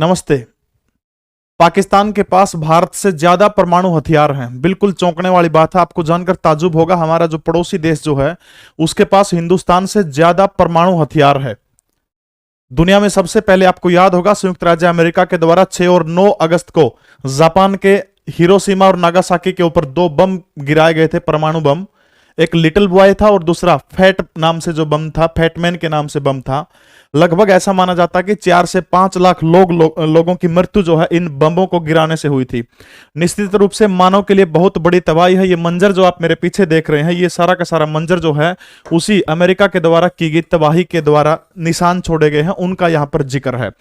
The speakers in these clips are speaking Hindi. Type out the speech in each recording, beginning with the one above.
नमस्ते। पाकिस्तान के पास भारत से ज्यादा परमाणु हथियार हैं। बिल्कुल चौंकने वाली बात है। आपको जानकर ताज्जुब होगा, हमारा जो पड़ोसी देश जो है उसके पास हिंदुस्तान से ज्यादा परमाणु हथियार है। दुनिया में सबसे पहले आपको याद होगा संयुक्त राज्य अमेरिका के द्वारा 6 और 9 अगस्त को जापान के हिरोशिमा और नागासाकी के ऊपर 2 बम गिराए गए थे, परमाणु बम। एक लिटिल बॉय था और दूसरा फैट नाम से जो बम था, फैटमैन के नाम से बम था। लगभग ऐसा माना जाता है कि 4 से 5 लाख लोगों की मृत्यु जो है इन बमों को गिराने से हुई थी। निश्चित रूप से मानव के लिए बहुत बड़ी तबाही है। ये मंजर जो आप मेरे पीछे देख रहे हैं, ये सारा का सारा मंजर जो है उसी अमेरिका के द्वारा की गई तबाही के द्वारा निशान छोड़े गए हैं, उनका यहां पर जिक्र है।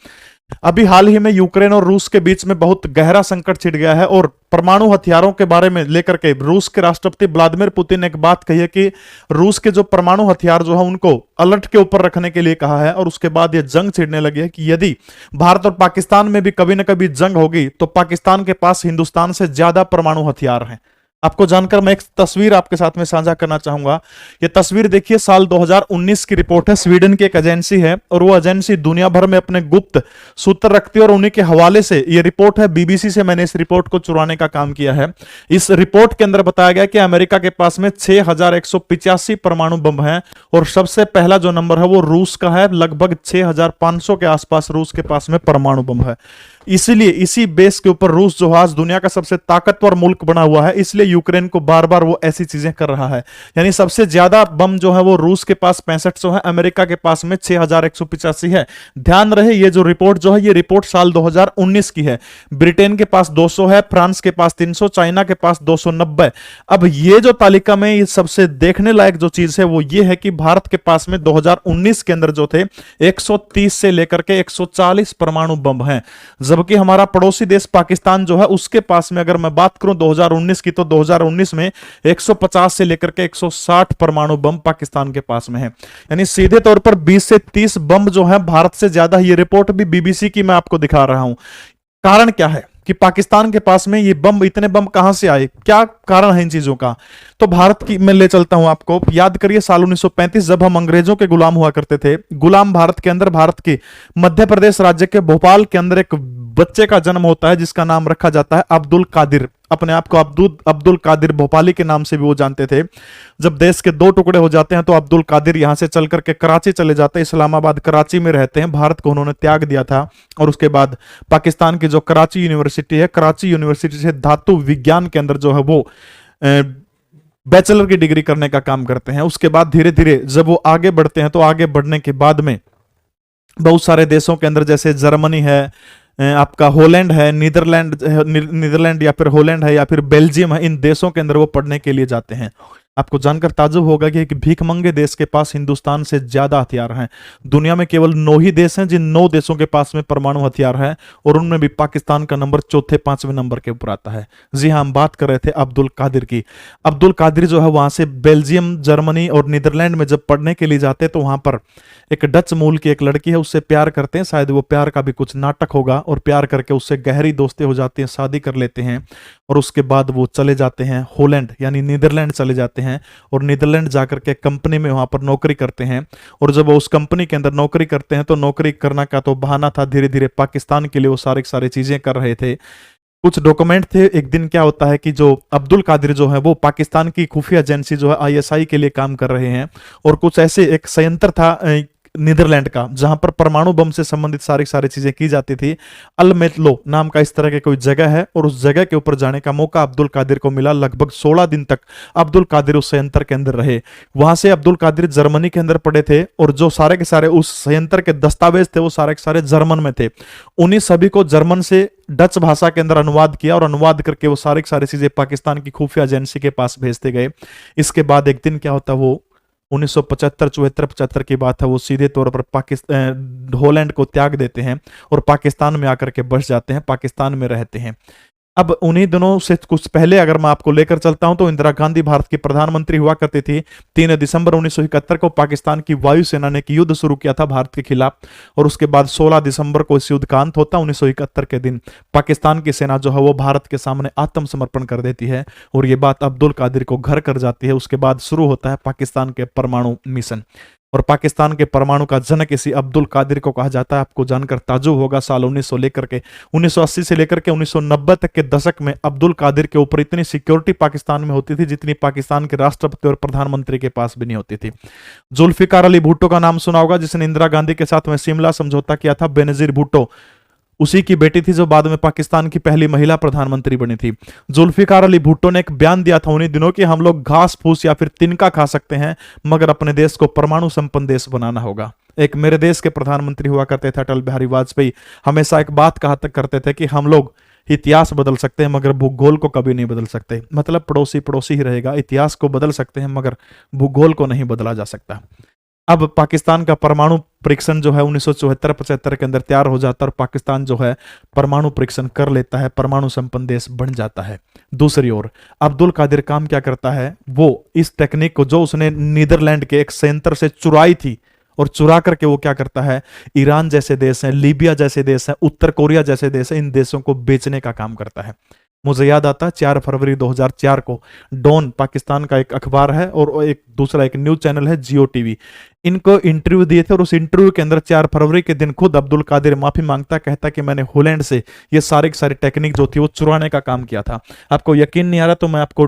अभी हाल ही में यूक्रेन और रूस के बीच में बहुत गहरा संकट छिड़ गया है और परमाणु हथियारों के बारे में लेकर के रूस के राष्ट्रपति व्लादिमीर पुतिन ने एक बात कही है कि रूस के जो परमाणु हथियार जो है उनको अलर्ट के ऊपर रखने के लिए कहा है। और उसके बाद ये जंग छिड़ने लगी है कि यदि भारत और पाकिस्तान में भी कभी ना कभी जंग होगी तो पाकिस्तान के पास हिंदुस्तान से ज्यादा परमाणु हथियार हैं। आपको जानकर मैं एक तस्वीर आपके साथ में साझा करना चाहूंगा। ये तस्वीर देखिए, साल 2019 की रिपोर्ट है। स्वीडन की एक एजेंसी है और वो एजेंसी दुनिया भर में अपने गुप्त सूत्र रखती है और उन्हीं के हवाले से ये रिपोर्ट है। बीबीसी से मैंने इस रिपोर्ट को चुराने का काम किया है। इस रिपोर्ट के अंदर बताया गया कि अमेरिका के पास में 6185 परमाणु बम है और सबसे पहला जो नंबर है वो रूस का है। लगभग 6500 के आसपास रूस के पास में परमाणु बम है। इसीलिए इसी बेस के ऊपर रूस जो आज दुनिया का सबसे ताकतवर मुल्क बना हुआ है, इसलिए यूक्रेन को बार बार वो ऐसी चीजें कर रहा है। यानी सबसे ज्यादा बम जो है वो रूस के पास 6500 है, अमेरिका के पास में 6185 है। ध्यान रहे, ये जो रिपोर्ट जो है ये रिपोर्ट साल 2019 की है। ब्रिटेन के पास 200 है, फ्रांस के पास 300, चाइना के पास 290। अब ये जो तालिका में ये सबसे देखने लायक जो चीज है वो ये है कि भारत के पास में 2019 के अंदर जो थे 130 से लेकर के 140 परमाणु बम हैं। जबकि हमारा पड़ोसी देश पाकिस्तान जो है उसके पास में अगर मैं बात करूं 2019 की, तो 2019 में 150 से लेकर के 160 परमाणु बम पाकिस्तान के पास में है। यानी सीधे तौर पर 20 से 30 बम जो है भारत से ज्यादा। ये रिपोर्ट भी बीबीसी की मैं आपको दिखा रहा हूं। कारण क्या है कि पाकिस्तान के पास में ये बम, इतने बम कहां से आए, क्या कारण है इन चीजों का? तो भारत की मैं ले चलता हूं आपको। याद करिए साल 1935 जब हम अंग्रेजों के गुलाम हुआ करते थे। गुलाम भारत के अंदर, भारत के मध्य प्रदेश राज्य के भोपाल के अंदर एक बच्चे का जन्म होता है जिसका नाम रखा जाता है अब्दुल कादिर। अपने आप को अब्दुल कादिर भोपाली के नाम से भी वो जानते थे। जब देश के 2 टुकड़े हो जाते हैं तो अब्दुल कादिर यहां से चल करके कराची चले जाते हैं। इस्लामाबाद कराची में रहते हैं। भारत को उन्होंने त्याग दिया था और उसके बाद पाकिस्तान की जो कराची यूनिवर्सिटी है, कराची यूनिवर्सिटी से धातु विज्ञान के अंदर जो है वो बैचलर की डिग्री करने का काम करते हैं। उसके बाद धीरे धीरे जब वो आगे बढ़ते हैं तो आगे बढ़ने के बाद में बहुत सारे देशों के अंदर, जैसे जर्मनी है, आपका हॉलैंड है, नीदरलैंड या फिर हॉलैंड है या फिर बेल्जियम है, इन देशों के अंदर वो पढ़ने के लिए जाते हैं। आपको जानकर ताज्जुब होगा कि एक भीखमंगे देश के पास हिंदुस्तान से ज्यादा हथियार हैं। दुनिया में केवल 9 ही देश हैं जिन 9 देशों के पास में परमाणु हथियार है और उनमें भी पाकिस्तान का नंबर 4थे 5वें नंबर के ऊपर आता है। जी हाँ, हम बात कर रहे थे अब्दुल कादिर की। अब्दुल कादिर जो है वहां से बेल्जियम, जर्मनी और नीदरलैंड में जब पढ़ने के लिए जाते हैं तो वहां पर एक डच मूल की एक लड़की है, उससे प्यार करते हैं। शायद वो प्यार का भी कुछ नाटक होगा और प्यार करके उससे गहरी दोस्ती हो जाती है, शादी कर लेते हैं और उसके बाद वो चले जाते हैं हॉलैंड यानी नीदरलैंड चले जाते हैं और नीदरलैंड जाकर के कंपनी में वहां पर नौकरी करते हैं। और जब वो उस कंपनी के अंदर नौकरी करते हैं तो नौकरी करना का तो बहाना था, धीरे धीरे पाकिस्तान के लिए वो सारी चीजें कर रहे थे। कुछ डॉक्यूमेंट थे। एक दिन क्या होता है कि जो अब्दुल कादिर जो है वो पाकिस्तान की खुफिया एजेंसी जो है आईएसआई के लिए काम कर रहे हैं और कुछ ऐसे एक संयंत्र था नीदरलैंड का जहां पर परमाणु बम से संबंधित सारी चीजें की जाती थी। अल्मेटलो नाम का इस तरह की कोई जगह है और उस जगह के ऊपर जाने का मौका अब्दुल कादिर को मिला। लगभग 16 दिन तक अब्दुल कादिर उस संयंत्र के अंदर रहे। वहां से अब्दुल कादिर जर्मनी के अंदर पड़े थे और जो सारे के सारे उस संयंत्र के दस्तावेज थे वो सारे के सारे जर्मन में थे। उन्हीं सभी को जर्मन से डच भाषा के अंदर अनुवाद किया और अनुवाद करके वो सारी चीजें पाकिस्तान की खुफिया एजेंसी के पास भेजते गए। इसके बाद एक दिन क्या होता, वो 1975 की बात है, वो सीधे तौर पर पाकिस्तान हॉलैंड को त्याग देते हैं और पाकिस्तान में आकर के बस जाते हैं, पाकिस्तान में रहते हैं। अब उन्हीं दिनों से कुछ पहले अगर मैं आपको लेकर चलता हूं तो इंदिरा गांधी भारत की प्रधानमंत्री हुआ करती थी। 3 दिसंबर 1971 को पाकिस्तान की वायुसेना ने एक युद्ध शुरू किया था भारत के खिलाफ और उसके बाद 16 दिसंबर को इस युद्ध का अंत होता है। 1971 के दिन पाकिस्तान की सेना जो है वो भारत के सामने आत्मसमर्पण कर देती है और ये बात अब्दुल कादिर को घर कर जाती है। उसके बाद शुरू होता है पाकिस्तान के परमाणु मिशन। और पाकिस्तान के परमाणु का जनक इसी अब्दुल कादिर को कहा जाता है। आपको जानकर ताज्जुब होगा, साल 1980 से लेकर के 1990 तक के दशक में अब्दुल कादिर के ऊपर इतनी सिक्योरिटी पाकिस्तान में होती थी जितनी पाकिस्तान के राष्ट्रपति और प्रधानमंत्री के पास भी नहीं होती थी। जुल्फिकार अली भुट्टो का नाम सुना होगा, जिसने इंदिरा गांधी के साथ में शिमला समझौता किया था। बेनजीर भुट्टो उसी की बेटी थी जो बाद में पाकिस्तान की पहली महिला प्रधानमंत्री बनी थी। जुल्फिकार अली भुट्टो ने एक बयान दिया था उन्हीं दिनों कि हम लोग घास फूस या फिर तिनका खा सकते हैं, मगर अपने देश को परमाणु संपन्न देश बनाना होगा। एक मेरे देश के प्रधानमंत्री हुआ करते थे अटल बिहारी वाजपेयी, हमेशा एक बात कहा तक करते थे कि हम लोग इतिहास बदल सकते हैं मगर भूगोल को कभी नहीं बदल सकते। मतलब पड़ोसी पड़ोसी ही रहेगा, इतिहास को बदल सकते हैं मगर भूगोल को नहीं बदला जा सकता। अब पाकिस्तान का परमाणु परीक्षण जो है 1974-75 के अंदर तैयार हो जाता है और पाकिस्तान जो है परमाणु परीक्षण कर लेता है, परमाणु संपन्न देश बन जाता है। दूसरी ओर अब्दुल कादिर काम क्या करता है, वो इस टेक्निक को जो उसने नीदरलैंड के एक सेंटर से चुराई थी और चुरा करके वो क्या करता है, ईरान जैसे देश हैं, लीबिया जैसे देश हैं, उत्तर कोरिया जैसे देश हैं, इन देशों को बेचने का काम करता है। मुझे याद आता है 4 फरवरी 2004 को डॉन पाकिस्तान का एक अखबार है और एक दूसरा एक न्यूज चैनल है जियो टीवी, इनको इंटरव्यू दिए थे और उस इंटरव्यू के अंदर 4 फरवरी के दिन खुद अब्दुल कादिर माफी मांगता, कहता कि मैंने होलैंड से ये सारी टेक्निक जो थी वो चुराने का काम किया था। आपको यकीन नहीं आ रहा तो मैं आपको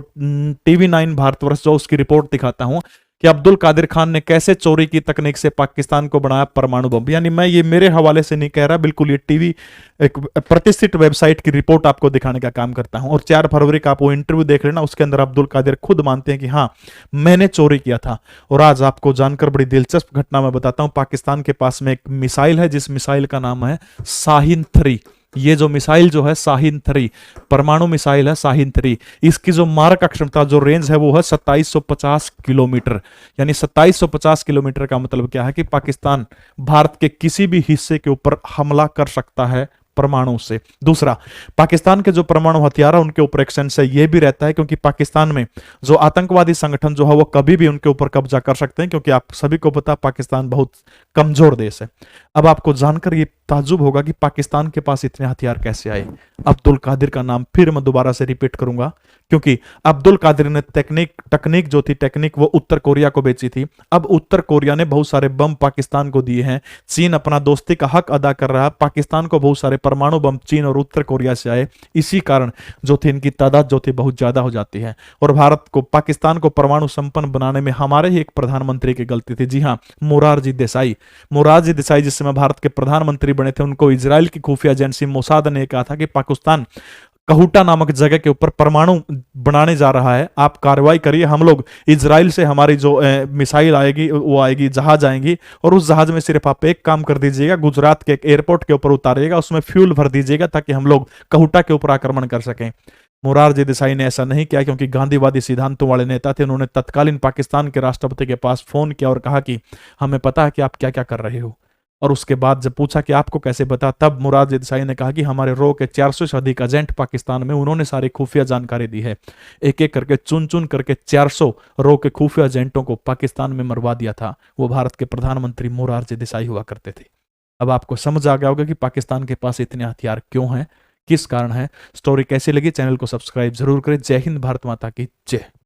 TV9 भारतवर्ष जो उसकी रिपोर्ट दिखाता हूं कि अब्दुल कादिर खान ने कैसे चोरी की तकनीक से पाकिस्तान को बनाया परमाणु बम। यानी मैं ये मेरे हवाले से नहीं कह रहा, बिल्कुल ये टीवी एक प्रतिष्ठित वेबसाइट की रिपोर्ट आपको दिखाने का काम करता हूं। और 4 फरवरी का आप वो इंटरव्यू देख लेना, उसके अंदर अब्दुल कादिर खुद मानते हैं कि हाँ मैंने चोरी किया था। और आज आपको जानकर बड़ी दिलचस्प घटना मैं बताता हूं। पाकिस्तान के पास में एक मिसाइल है जिस मिसाइल का नाम है शाहीन 3। ये जो मिसाइल जो है शाहीन 3 परमाणु मिसाइल है, शाहीन 3, इसकी जो मारक क्षमता जो रेंज है वो है 2750 किलोमीटर। यानी 2750 किलोमीटर का मतलब क्या है कि पाकिस्तान भारत के किसी भी हिस्से के ऊपर हमला कर सकता है परमाणु से। दूसरा, पाकिस्तान के जो परमाणु हथियार है उनके ऊपर एक सेंस है ये भी रहता है क्योंकि पाकिस्तान में जो आतंकवादी संगठन जो है वो कभी भी उनके ऊपर कब्जा कर सकते हैं, क्योंकि आप सभी को पता पाकिस्तान बहुत कमजोर देश है। अब आपको जानकर ये ताज्जुब होगा कि पाकिस्तान के पास इतने हथियार कैसे आए। अब्दुल कादिर का नाम फिर मैं दोबारा से रिपीट करूंगा क्योंकि अब्दुल कादिर ने टेक्निक जो थी टेक्निक वो उत्तर कोरिया को बेची थी। अब उत्तर कोरिया ने बहुत सारे बम पाकिस्तान को दिए हैं, चीन अपना दोस्ती का हक अदा कर रहा है, पाकिस्तान को बहुत सारे परमाणु बम चीन और उत्तर कोरिया से आए। इसी कारण जो थी इनकी तादाद जो थी बहुत ज्यादा हो जाती है और भारत को पाकिस्तान को परमाणु संपन्न बनाने में हमारे ही एक प्रधानमंत्री की गलती थी। जी हाँ, मोरारजी देसाई जिस समय भारत के प्रधानमंत्री बने थे उनको इजराइल की खुफिया एजेंसी मोसाद ने कहा था कि पाकिस्तान कहूटा नामक जगह के ऊपर परमाणु बनाने जा रहा है, आप कार्रवाई करिए, हम लोग इजराइल से हमारी जो मिसाइल आएगी वो आएगी, जहाज आएंगी और उस जहाज में सिर्फ आप एक काम कर दीजिएगा, गुजरात के एक एयरपोर्ट के ऊपर उतारिएगा, उसमें फ्यूल भर दीजिएगा ताकि हम लोग कहूटा के ऊपर आक्रमण कर सकें। मोरारजी देसाई ने ऐसा नहीं किया क्योंकि गांधीवादी सिद्धांतों वाले नेता थे। उन्होंने तत्कालीन पाकिस्तान के राष्ट्रपति के पास फोन किया और कहा कि हमें पता है कि आप क्या क्या कर रहे हो। और उसके बाद जब पूछा कि आपको कैसे पता, तब मोरारजी देसाई ने कहा कि हमारे रो के 400 से अधिक एजेंट पाकिस्तान में, उन्होंने सारी खुफिया जानकारी दी है। एक एक करके चुन चुन करके 400 रो के खुफिया एजेंटों को पाकिस्तान में मरवा दिया था। वो भारत के प्रधानमंत्री मोरारजी देसाई हुआ करते थे। अब आपको समझ आ गया होगा कि पाकिस्तान के पास इतने हथियार क्यों हैं, किस कारण है। स्टोरी कैसी लगी, चैनल को सब्सक्राइब जरूर करें। जय हिंद, भारत माता की जय।